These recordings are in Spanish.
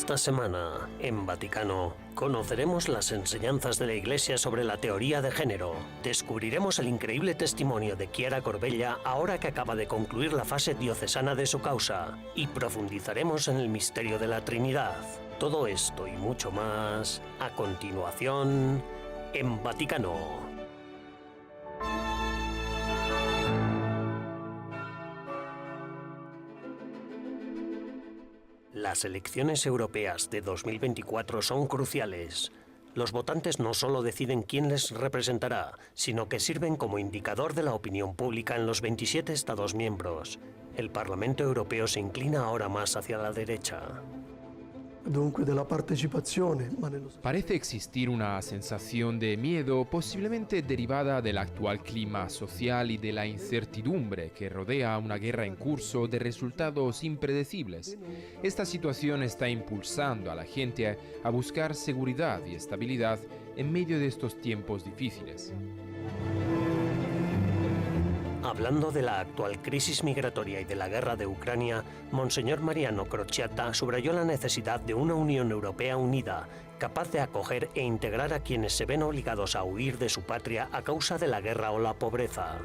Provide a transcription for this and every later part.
Esta semana, en Vaticano, conoceremos las enseñanzas de la Iglesia sobre la teoría de género. Descubriremos el increíble testimonio de Chiara Corbella ahora que acaba de concluir la fase diocesana de su causa. Y profundizaremos en el misterio de la Trinidad. Todo esto y mucho más, a continuación, en Vaticano. Las elecciones europeas de 2024 son cruciales. Los votantes no solo deciden quién les representará, sino que sirven como indicador de la opinión pública en los 27 Estados miembros. El Parlamento Europeo se inclina ahora más hacia la derecha. Parece existir una sensación de miedo posiblemente derivada del actual clima social y de la incertidumbre que rodea una guerra en curso de resultados impredecibles. Esta situación está impulsando a la gente a buscar seguridad y estabilidad en medio de estos tiempos difíciles. Hablando de la actual crisis migratoria y de la guerra de Ucrania, Monseñor Mariano Crociata subrayó la necesidad de una Unión Europea unida, capaz de acoger e integrar a quienes se ven obligados a huir de su patria a causa de la guerra o la pobreza.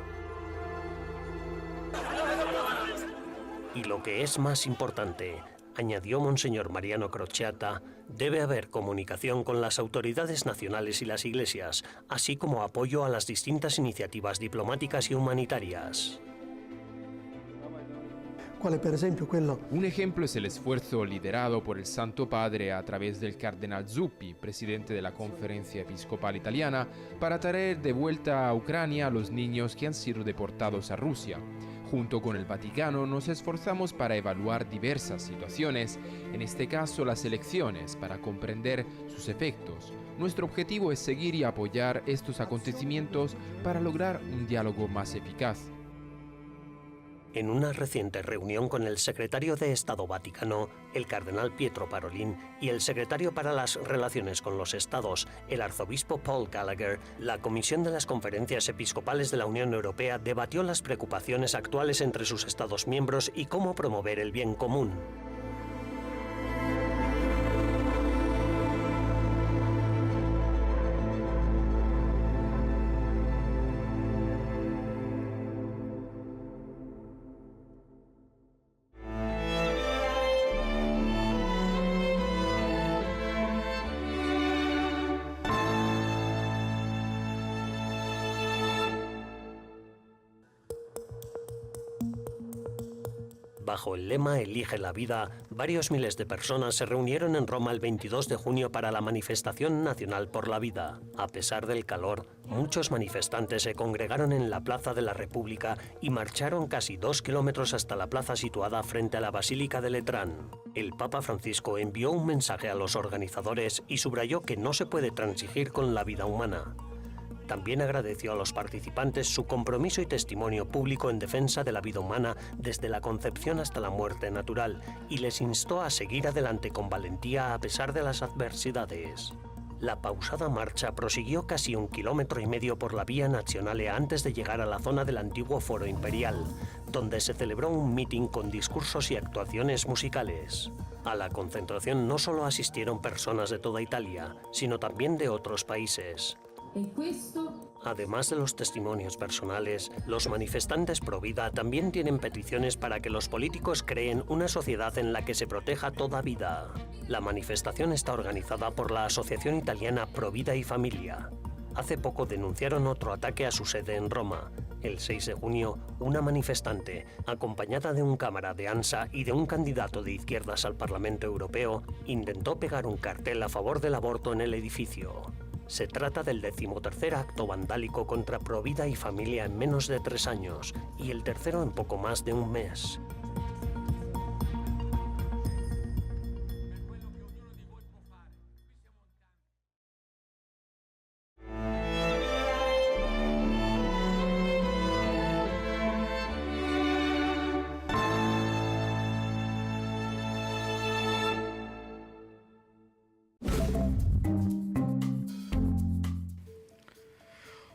Y lo que es más importante, añadió Monseñor Mariano Crociata, debe haber comunicación con las autoridades nacionales y las iglesias, así como apoyo a las distintas iniciativas diplomáticas y humanitarias. Un ejemplo es el esfuerzo liderado por el Santo Padre a través del cardenal Zuppi, presidente de la Conferencia Episcopal Italiana, para traer de vuelta a Ucrania a los niños que han sido deportados a Rusia. Junto con el Vaticano nos esforzamos para evaluar diversas situaciones, en este caso las elecciones, para comprender sus efectos. Nuestro objetivo es seguir y apoyar estos acontecimientos para lograr un diálogo más eficaz. En una reciente reunión con el secretario de Estado Vaticano, el cardenal Pietro Parolin, y el secretario para las relaciones con los estados, el arzobispo Paul Gallagher, la Comisión de las Conferencias Episcopales de la Unión Europea debatió las preocupaciones actuales entre sus estados miembros y cómo promover el bien común. Bajo el lema Elige la vida, varios miles de personas se reunieron en Roma el 22 de junio para la manifestación nacional por la vida. A pesar del calor, muchos manifestantes se congregaron en la Plaza de la República y marcharon casi 2 kilómetros hasta la plaza situada frente a la Basílica de Letrán. El Papa Francisco envió un mensaje a los organizadores y subrayó que no se puede transigir con la vida humana. También agradeció a los participantes su compromiso y testimonio público en defensa de la vida humana desde la concepción hasta la muerte natural y les instó a seguir adelante con valentía a pesar de las adversidades. La pausada marcha prosiguió casi 1,5 kilómetros por la Vía Nazionale antes de llegar a la zona del antiguo Foro Imperial, donde se celebró un mitin con discursos y actuaciones musicales. A la concentración no solo asistieron personas de toda Italia, sino también de otros países. Además de los testimonios personales, los manifestantes pro vida también tienen peticiones para que los políticos creen una sociedad en la que se proteja toda vida. La manifestación está organizada por la Asociación Italiana Pro Vida y Familia. Hace poco denunciaron otro ataque a su sede en Roma. El 6 de junio, una manifestante, acompañada de un cámara de ANSA y de un candidato de izquierdas al Parlamento Europeo, intentó pegar un cartel a favor del aborto en el edificio. Se trata del 13º acto vandálico contra Pro Vida y Familia en menos de 3 años y el tercero en poco más de un mes.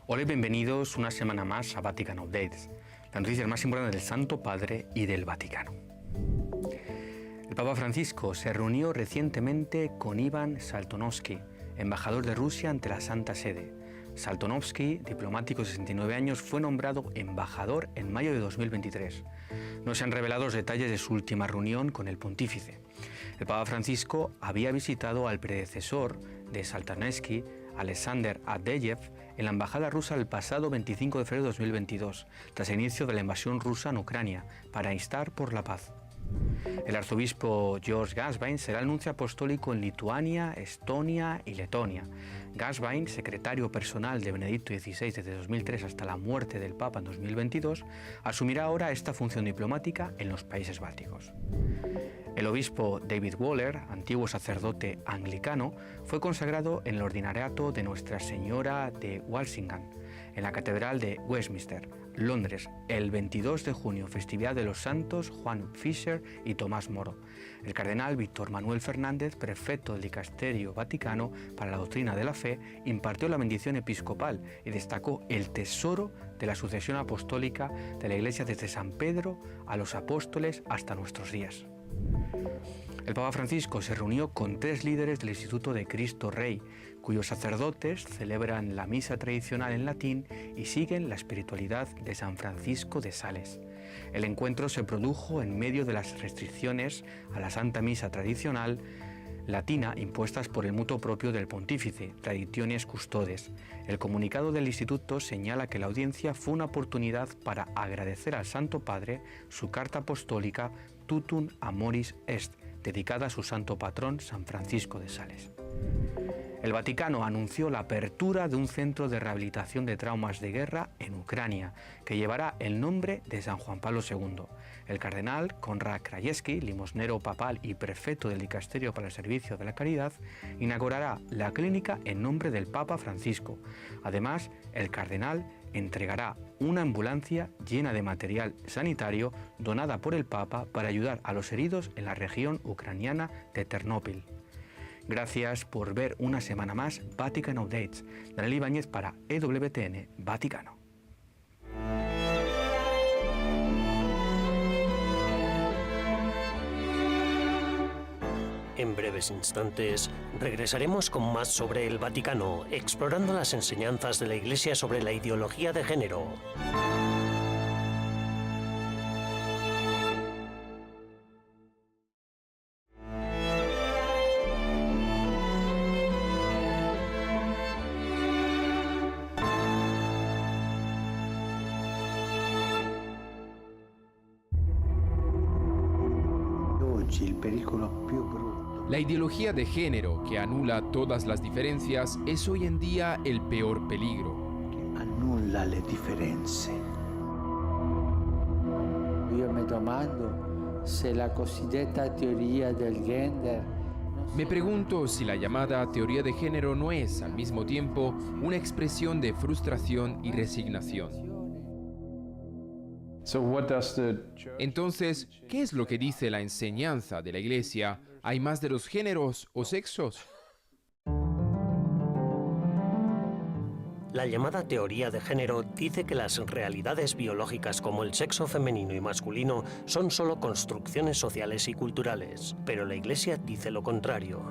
Hola y bienvenidos una semana más a Vatican Updates, las noticias más importantes del Santo Padre y del Vaticano. El Papa Francisco se reunió recientemente con Iván Saltonovsky, embajador de Rusia ante la Santa Sede. Saltonovsky, diplomático de 69 años, fue nombrado embajador en mayo de 2023. No se han revelado los detalles de su última reunión con el pontífice. El Papa Francisco había visitado al predecesor de Saltonovsky, Alexander Adeyev, en la embajada rusa el pasado 25 de febrero de 2022, tras el inicio de la invasión rusa en Ucrania, para instar por la paz. El arzobispo George Gasvain será el nuncio apostólico en Lituania, Estonia y Letonia. Gasvain, secretario personal de Benedicto XVI desde 2003 hasta la muerte del Papa en 2022, asumirá ahora esta función diplomática en los países bálticos. El obispo David Waller, antiguo sacerdote anglicano, fue consagrado en el ordinariato de Nuestra Señora de Walsingham, en la Catedral de Westminster, Londres, el 22 de junio, festividad de los santos Juan Fisher y Tomás Moro. El cardenal Víctor Manuel Fernández, prefecto del Dicasterio Vaticano para la Doctrina de la Fe, impartió la bendición episcopal y destacó el tesoro de la sucesión apostólica de la Iglesia desde San Pedro a los apóstoles hasta nuestros días. El Papa Francisco se reunió con 3 líderes del Instituto de Cristo Rey, cuyos sacerdotes celebran la misa tradicional en latín y siguen la espiritualidad de San Francisco de Sales. El encuentro se produjo en medio de las restricciones a la Santa Misa tradicional latina impuestas por el mutuo propio del pontífice, Traditionis Custodes. El comunicado del Instituto señala que la audiencia fue una oportunidad para agradecer al Santo Padre su carta apostólica Tutum Amoris Est, dedicada a su santo patrón San Francisco de Sales. El Vaticano anunció la apertura de un centro de rehabilitación de traumas de guerra en Ucrania, que llevará el nombre de San Juan Pablo II. El cardenal Konrad Krajewski, limosnero papal y prefecto del Dicasterio para el Servicio de la Caridad, inaugurará la clínica en nombre del Papa Francisco. Además, el cardenal entregará una ambulancia llena de material sanitario donada por el Papa para ayudar a los heridos en la región ucraniana de Ternópil. Gracias por ver una semana más Vatican Updates. Daniel Ibáñez para EWTN Vaticano. En breves instantes regresaremos con más sobre el Vaticano, explorando las enseñanzas de la Iglesia sobre la ideología de género. La ideología de género, que anula todas las diferencias, es hoy en día el peor peligro. Annulla le differenze. Io mi domando se la cosiddetta teoria del gender. Me pregunto si la llamada teoría de género no es, al mismo tiempo, una expresión de frustración y resignación. Entonces, ¿qué es lo que dice la enseñanza de la Iglesia? ¿Hay más de los géneros o sexos? La llamada teoría de género dice que las realidades biológicas como el sexo femenino y masculino son solo construcciones sociales y culturales, pero la Iglesia dice lo contrario.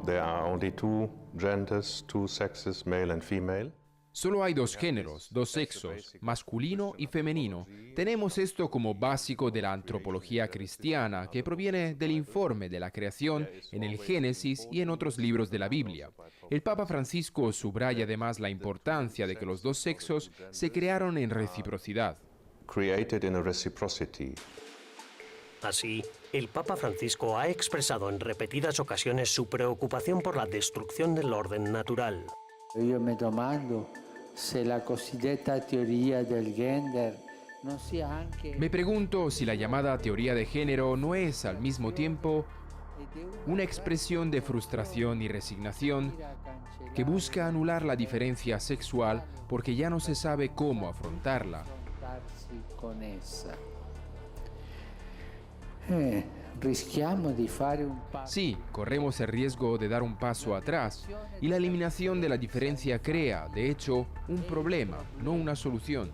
There are only 2 genders, 2 sexes, male and female. Solo hay 2 géneros, 2 sexos, masculino y femenino. Tenemos esto como básico de la antropología cristiana, que proviene del informe de la creación en el Génesis y en otros libros de la Biblia. El Papa Francisco subraya además la importancia de que los 2 sexos se crearon en reciprocidad. Created in a reciprocity. Así, el Papa Francisco ha expresado en repetidas ocasiones su preocupación por la destrucción del orden natural. Io mi domando se la cosiddetta teoria del gender non sia anche. Me pregunto si la llamada teoría de género no es al mismo tiempo una expresión de frustración y resignación que busca anular la diferencia sexual porque ya no se sabe cómo afrontarla. Sí, corremos el riesgo de dar un paso atrás y la eliminación de la diferencia crea, de hecho, un problema, no una solución.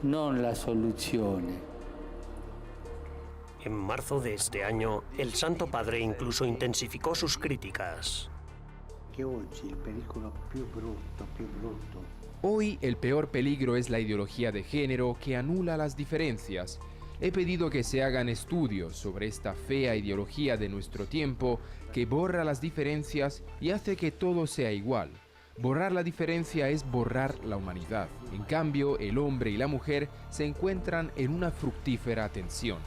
Non la soluzione. En marzo de este año, el Santo Padre incluso intensificó sus críticas. Hoy el peor peligro es la ideología de género que anula las diferencias. He pedido que se hagan estudios sobre esta fea ideología de nuestro tiempo que borra las diferencias y hace que todo sea igual. Borrar la diferencia es borrar la humanidad. En cambio, el hombre y la mujer se encuentran en una fructífera tensión.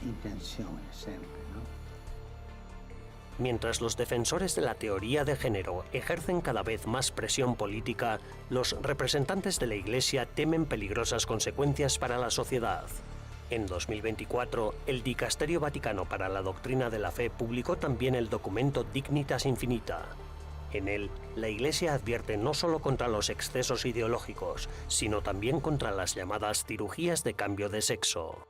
Mientras los defensores de la teoría de género ejercen cada vez más presión política, los representantes de la Iglesia temen peligrosas consecuencias para la sociedad. En 2024, el Dicasterio Vaticano para la Doctrina de la Fe publicó también el documento Dignitas Infinita. En él, la Iglesia advierte no solo contra los excesos ideológicos, sino también contra las llamadas cirugías de cambio de sexo.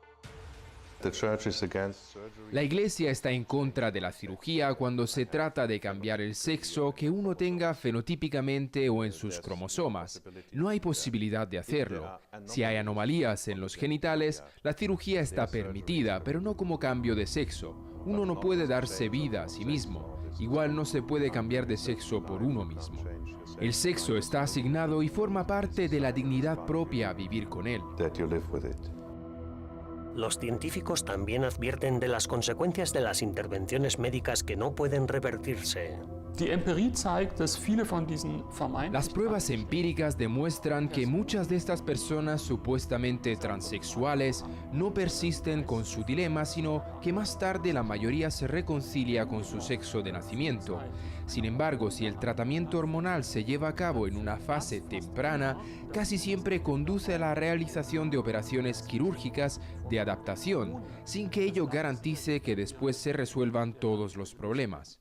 La Iglesia está en contra de la cirugía cuando se trata de cambiar el sexo que uno tenga fenotípicamente o en sus cromosomas. No hay posibilidad de hacerlo. Si hay anomalías en los genitales, la cirugía está permitida, pero no como cambio de sexo. Uno no puede darse vida a sí mismo. Igual no se puede cambiar de sexo por uno mismo. El sexo está asignado y forma parte de la dignidad propia a vivir con él. Los científicos también advierten de las consecuencias de las intervenciones médicas que no pueden revertirse. Las pruebas empíricas demuestran que muchas de estas personas supuestamente transexuales no persisten con su dilema, sino que más tarde la mayoría se reconcilia con su sexo de nacimiento. Sin embargo, si el tratamiento hormonal se lleva a cabo en una fase temprana, casi siempre conduce a la realización de operaciones quirúrgicas de adaptación, sin que ello garantice que después se resuelvan todos los problemas.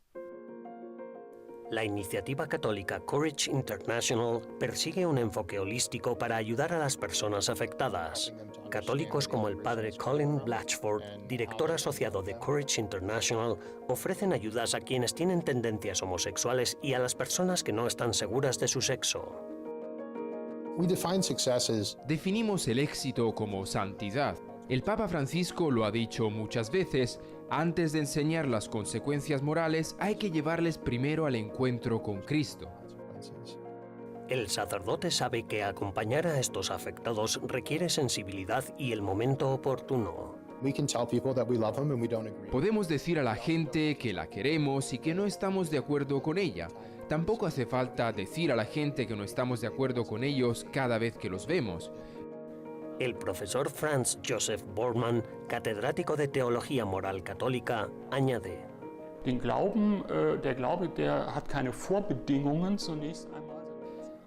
La iniciativa católica Courage International persigue un enfoque holístico para ayudar a las personas afectadas. Católicos como el padre Colin Blatchford, director asociado de Courage International, ofrecen ayudas a quienes tienen tendencias homosexuales y a las personas que no están seguras de su sexo. Definimos el éxito como santidad. El Papa Francisco lo ha dicho muchas veces: antes de enseñar las consecuencias morales, hay que llevarles primero al encuentro con Cristo. El sacerdote sabe que acompañar a estos afectados requiere sensibilidad y el momento oportuno. Podemos decir a la gente que la queremos y que no estamos de acuerdo con ella. Tampoco hace falta decir a la gente que no estamos de acuerdo con ellos cada vez que los vemos. El profesor Franz Joseph Bormann, catedrático de Teología Moral Católica, añade: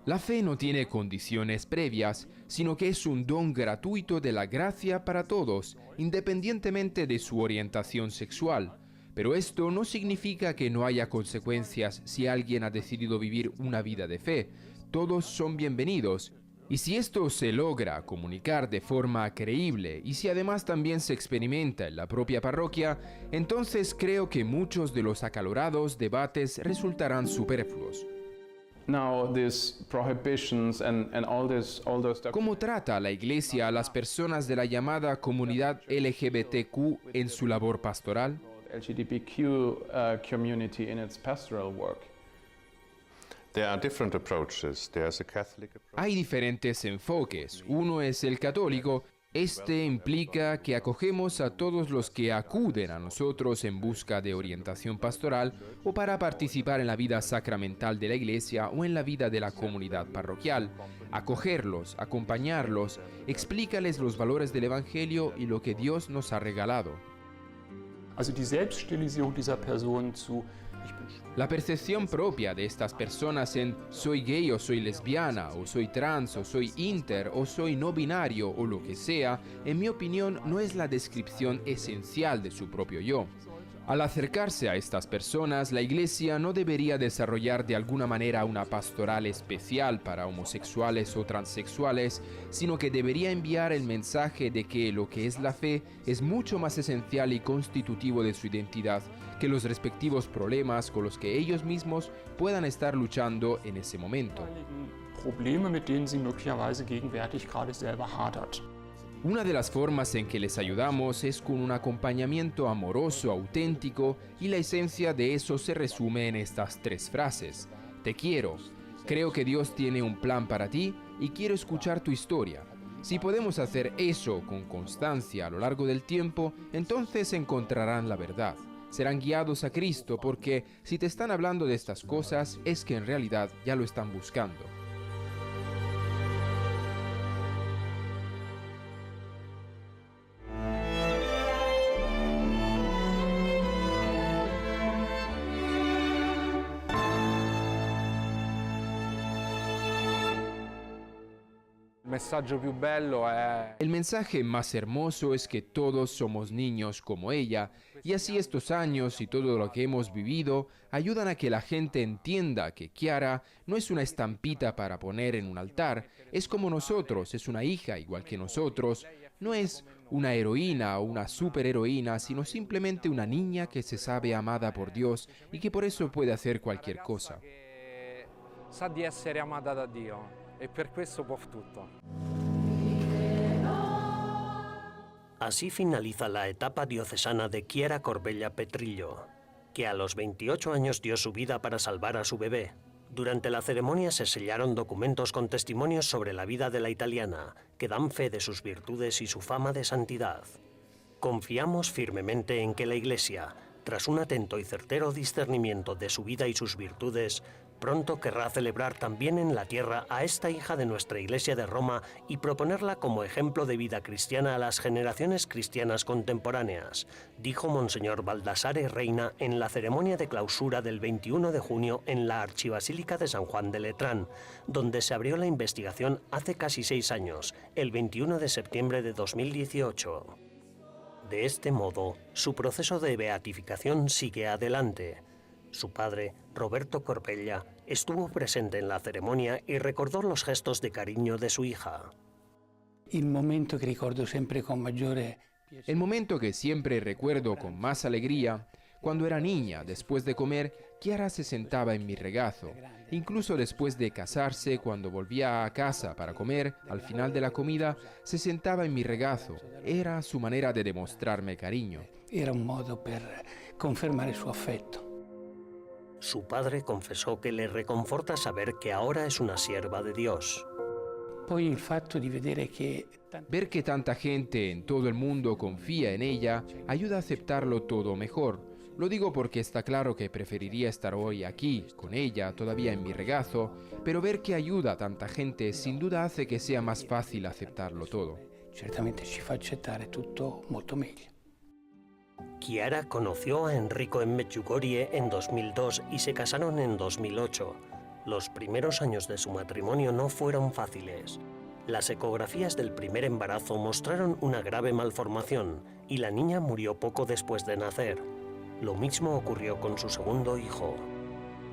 La fe no tiene condiciones previas, sino que es un don gratuito de la gracia para todos, independientemente de su orientación sexual. Pero esto no significa que no haya consecuencias si alguien ha decidido vivir una vida de fe. Todos son bienvenidos. Y si esto se logra comunicar de forma creíble y si además también se experimenta en la propia parroquia, entonces creo que muchos de los acalorados debates resultarán superfluos. ¿Cómo trata la Iglesia a las personas de la llamada comunidad LGBTQ en su labor pastoral? Hay diferentes enfoques. Uno es el católico. Este implica que acogemos a todos los que acuden a nosotros en busca de orientación pastoral o para participar en la vida sacramental de la Iglesia o en la vida de la comunidad parroquial. Acogerlos, acompañarlos, explícales los valores del Evangelio y lo que Dios nos ha regalado. La percepción propia de estas personas en soy gay o soy lesbiana, o soy trans o soy inter o soy no binario o lo que sea, en mi opinión no es la descripción esencial de su propio yo. Al acercarse a estas personas, la Iglesia no debería desarrollar de alguna manera una pastoral especial para homosexuales o transexuales, sino que debería enviar el mensaje de que lo que es la fe es mucho más esencial y constitutivo de su identidad que los respectivos problemas con los que ellos mismos puedan estar luchando en ese momento. Una de las formas en que les ayudamos es con un acompañamiento amoroso, auténtico, y la esencia de eso se resume en estas 3 frases. Te quiero, creo que Dios tiene un plan para ti y quiero escuchar tu historia. Si podemos hacer eso con constancia a lo largo del tiempo, entonces encontrarán la verdad. Serán guiados a Cristo porque si te están hablando de estas cosas es que en realidad ya lo están buscando. El mensaje más hermoso es que todos somos niños como ella, y así estos años y todo lo que hemos vivido ayudan a que la gente entienda que Chiara no es una estampita para poner en un altar, es como nosotros, es una hija igual que nosotros, no es una heroína o una superheroína, sino simplemente una niña que se sabe amada por Dios y que por eso puede hacer cualquier cosa. Sa di essere amata da Dio e per questo può tutto. Así finaliza la etapa diocesana de Chiara Corbella Petrillo, que a los 28 años dio su vida para salvar a su bebé. Durante la ceremonia se sellaron documentos con testimonios sobre la vida de la italiana, que dan fe de sus virtudes y su fama de santidad. Confiamos firmemente en que la Iglesia, tras un atento y certero discernimiento de su vida y sus virtudes, pronto querrá celebrar también en la tierra a esta hija de nuestra Iglesia de Roma y proponerla como ejemplo de vida cristiana a las generaciones cristianas contemporáneas, dijo Monseñor Baldassare Reina en la ceremonia de clausura del 21 de junio en la Archibasílica de San Juan de Letrán, donde se abrió la investigación hace casi 6 años, el 21 de septiembre de 2018. De este modo, su proceso de beatificación sigue adelante. Su padre, Roberto Corbella, estuvo presente en la ceremonia y recordó los gestos de cariño de su hija. El momento que siempre recuerdo con más alegría, cuando era niña, después de comer, Chiara se sentaba en mi regazo. Incluso después de casarse, cuando volvía a casa para comer, al final de la comida, se sentaba en mi regazo. Era su manera de demostrarme cariño. Era un modo per confermare su affetto. Su padre confesó que le reconforta saber que ahora es una sierva de Dios. Ver que tanta gente en todo el mundo confía en ella ayuda a aceptarlo todo mejor. Lo digo porque está claro que preferiría estar hoy aquí, con ella, todavía en mi regazo, pero ver que ayuda a tanta gente sin duda hace que sea más fácil aceptarlo todo. Certamente ci fa accettare tutto molto meglio. Chiara conoció a Enrico en Medjugorje en 2002 y se casaron en 2008. Los primeros años de su matrimonio no fueron fáciles. Las ecografías del primer embarazo mostraron una grave malformación y la niña murió poco después de nacer. Lo mismo ocurrió con su segundo hijo.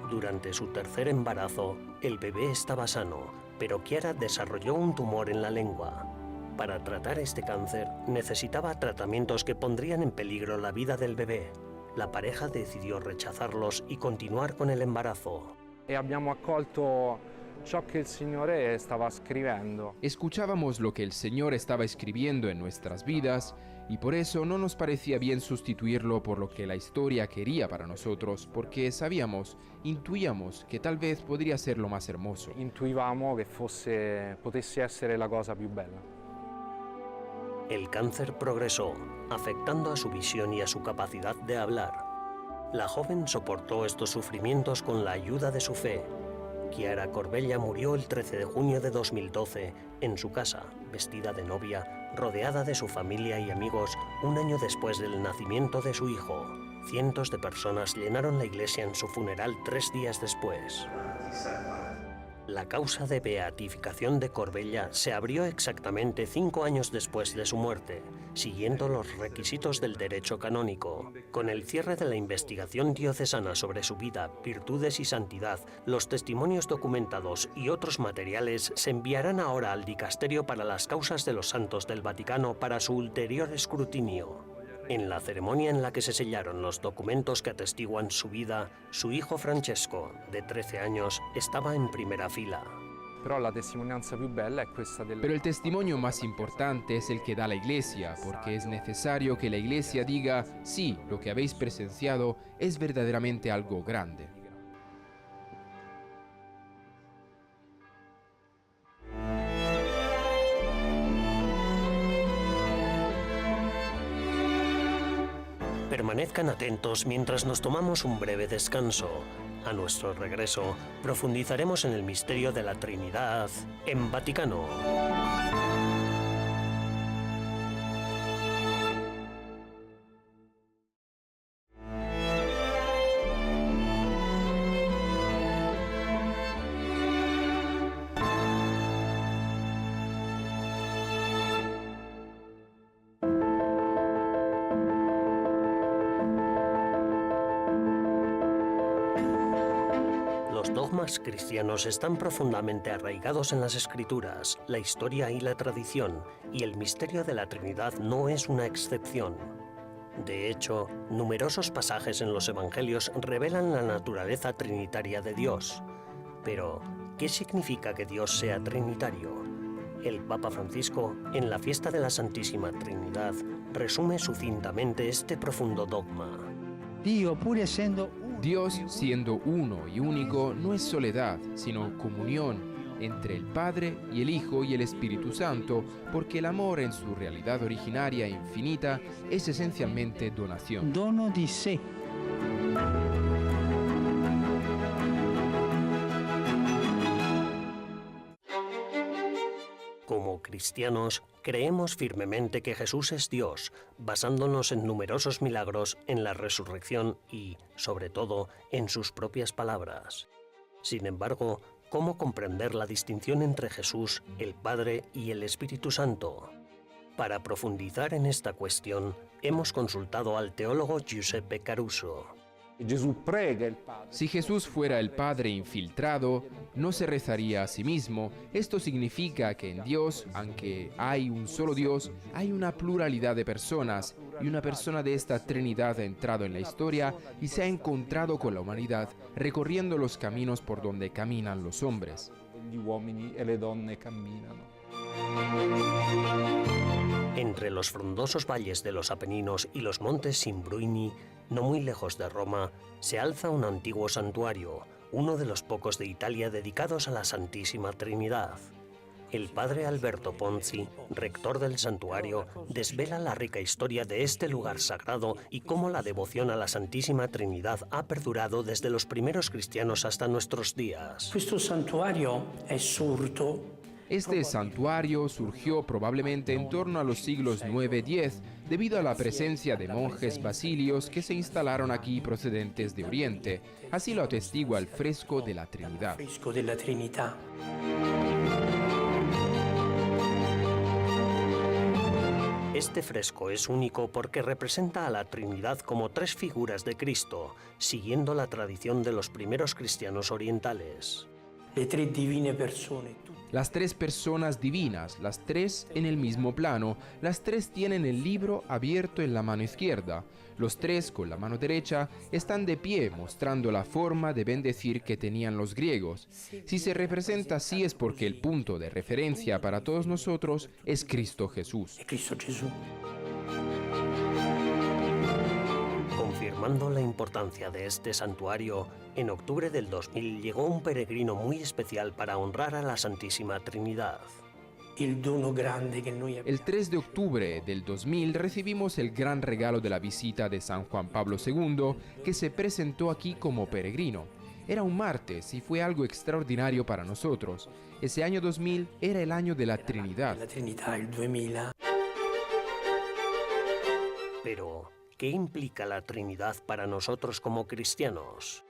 Durante su tercer embarazo, el bebé estaba sano, pero Chiara desarrolló un tumor en la lengua. Para tratar este cáncer, necesitaba tratamientos que pondrían en peligro la vida del bebé. La pareja decidió rechazarlos y continuar con el embarazo. Abbiamo accolto ciò che il Signore stava scrivendo. Escuchábamos lo que el Señor estaba escribiendo en nuestras vidas y por eso no nos parecía bien sustituirlo por lo que la historia quería para nosotros, porque sabíamos, intuíamos que tal vez podría ser lo más hermoso. Intuivamo che potesse essere la cosa più bella. El cáncer progresó, afectando a su visión y a su capacidad de hablar. La joven soportó estos sufrimientos con la ayuda de su fe. Chiara Corbella murió el 13 de junio de 2012 en su casa, vestida de novia, rodeada de su familia y amigos, un año después del nacimiento de su hijo. Cientos de personas llenaron la iglesia en su funeral 3 días después. La causa de beatificación de Corbella se abrió exactamente 5 años después de su muerte, siguiendo los requisitos del derecho canónico. Con el cierre de la investigación diocesana sobre su vida, virtudes y santidad, los testimonios documentados y otros materiales se enviarán ahora al Dicasterio para las Causas de los Santos del Vaticano para su ulterior escrutinio. En la ceremonia en la que se sellaron los documentos que atestiguan su vida, su hijo Francesco, de 13 años, estaba en primera fila. Però la testimonianza più bella è questa del... Pero el testimonio más importante es el que da la Iglesia, porque es necesario que la Iglesia diga, sí, lo que habéis presenciado es verdaderamente algo grande. Permanezcan atentos mientras nos tomamos un breve descanso. A nuestro regreso, profundizaremos en el misterio de la Trinidad en Vaticano. Los dogmas cristianos están profundamente arraigados en las Escrituras, la historia y la tradición, y el misterio de la Trinidad no es una excepción. De hecho, numerosos pasajes en los Evangelios revelan la naturaleza trinitaria de Dios. Pero, ¿qué significa que Dios sea trinitario? El Papa Francisco, en la fiesta de la Santísima Trinidad, resume sucintamente este profundo dogma. Dios, siendo uno y único, no es soledad, sino comunión entre el Padre y el Hijo y el Espíritu Santo, porque el amor en su realidad originaria e infinita es esencialmente donación. Dono di sé. Como cristianos, creemos firmemente que Jesús es Dios, basándonos en numerosos milagros, en la resurrección y, sobre todo, en sus propias palabras. Sin embargo, ¿cómo comprender la distinción entre Jesús, el Padre y el Espíritu Santo? Para profundizar en esta cuestión, hemos consultado al teólogo Giuseppe Caruso. Si Jesús fuera el Padre infiltrado, no se rezaría a sí mismo. Esto significa que en Dios, aunque hay un solo Dios, hay una pluralidad de personas, y una persona de esta Trinidad ha entrado en la historia y se ha encontrado con la humanidad, recorriendo los caminos por donde caminan los hombres. Entre los frondosos valles de los Apeninos y los montes Simbruini, no muy lejos de Roma, se alza un antiguo santuario, uno de los pocos de Italia dedicados a la Santísima Trinidad. El padre Alberto Ponzi, rector del santuario, desvela la rica historia de este lugar sagrado y cómo la devoción a la Santísima Trinidad ha perdurado desde los primeros cristianos hasta nuestros días. Este santuario surgió probablemente en torno a los siglos 9-10 debido a la presencia de monjes basilios que se instalaron aquí procedentes de Oriente. Así lo atestigua el fresco de la Trinidad. Este fresco es único porque representa a la Trinidad como tres figuras de Cristo, siguiendo la tradición de los primeros cristianos orientales. Las tres personas divinas, las tres en el mismo plano, las tres tienen el libro abierto en la mano izquierda. Los tres, con la mano derecha, están de pie, mostrando la forma de bendecir que tenían los griegos. Si se representa así es porque el punto de referencia para todos nosotros es Cristo Jesús. Confirmando la importancia de este santuario, en octubre del 2000 llegó un peregrino muy especial para honrar a la Santísima Trinidad. El 3 de octubre del 2000 recibimos el gran regalo de la visita de San Juan Pablo II, que se presentó aquí como peregrino. Era un martes y fue algo extraordinario para nosotros. Ese año 2000 era el año de la Trinidad. Pero, ¿qué implica la Trinidad para nosotros como cristianos?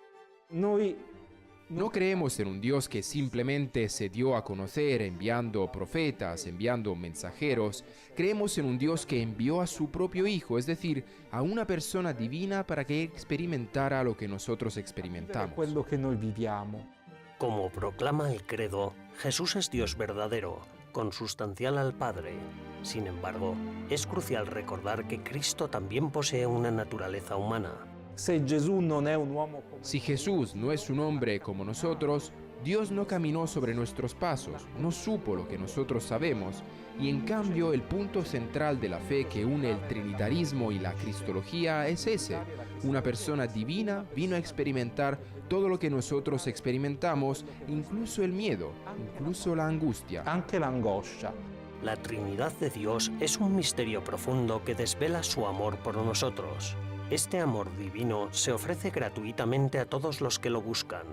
No creemos en un Dios que simplemente se dio a conocer enviando profetas, enviando mensajeros. Creemos en un Dios que envió a su propio Hijo, es decir, a una persona divina para que experimentara lo que nosotros experimentamos. Como proclama el credo, Jesús es Dios verdadero, consustancial al Padre. Sin embargo, es crucial recordar que Cristo también posee una naturaleza humana. Si Jesús no es un hombre como nosotros, Dios no caminó sobre nuestros pasos, no supo lo que nosotros sabemos, y en cambio el punto central de la fe que une el trinitarismo y la cristología es ese. Una persona divina vino a experimentar todo lo que nosotros experimentamos, incluso el miedo, incluso la angustia. Anche l'angoscia. La Trinidad de Dios es un misterio profundo que desvela su amor por nosotros. Este amor divino se ofrece gratuitamente a todos los que lo buscan,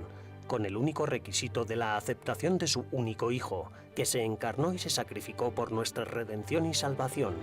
con el único requisito de la aceptación de su único Hijo, que se encarnó y se sacrificó por nuestra redención y salvación.